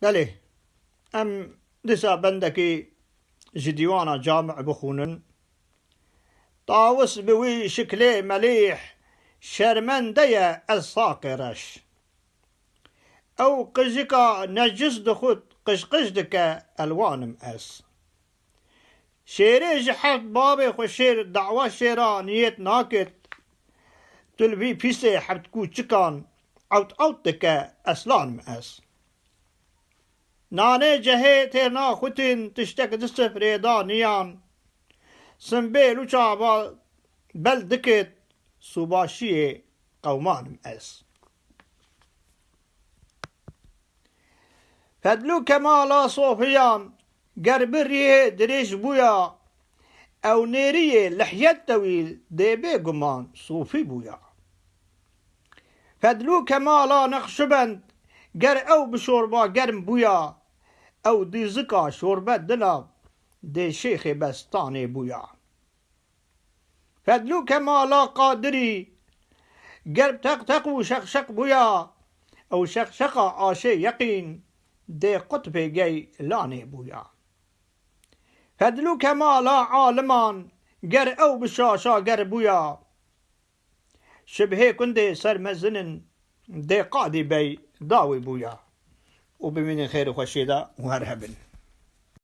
بله ام دسا بندكي جديوانا جامع بخونن طاوس بوي شكلي مليح شرمندية الصاقرش او قجكا نجس دخوت قشقش دكا الوانم اس شيري جحف بابي خوشير دعوة شيران نيت ناكت تلبي بيسي حبتكو چكان اوت دكا اسلان اس ناني جهي تيرنا خوتين تشتك دستف ريدانيان سنبيل وشعبا بل دكت سوباشيه قومان اس فدلو كمالا صوفيان قربريه دريش بويا او نيريه لحيات طويل ديبي قمان صوفي بويا فدلو كمالا نقشبند قر او بشوربا قرم بويا او دي زكا شوربة دلاب دي شيخ بستاني بويا فدلو كمالا قادري قرب تقو شقشق بويا او شقشقا آشي يقين دي قطبي جاي لاني بويا فدلو كمالا عالمان قر او بشاشا قر بويا شبهي كندي سر مزنن دي قادي بي داوي بويا وبمن خير وخشيدا وهرهبن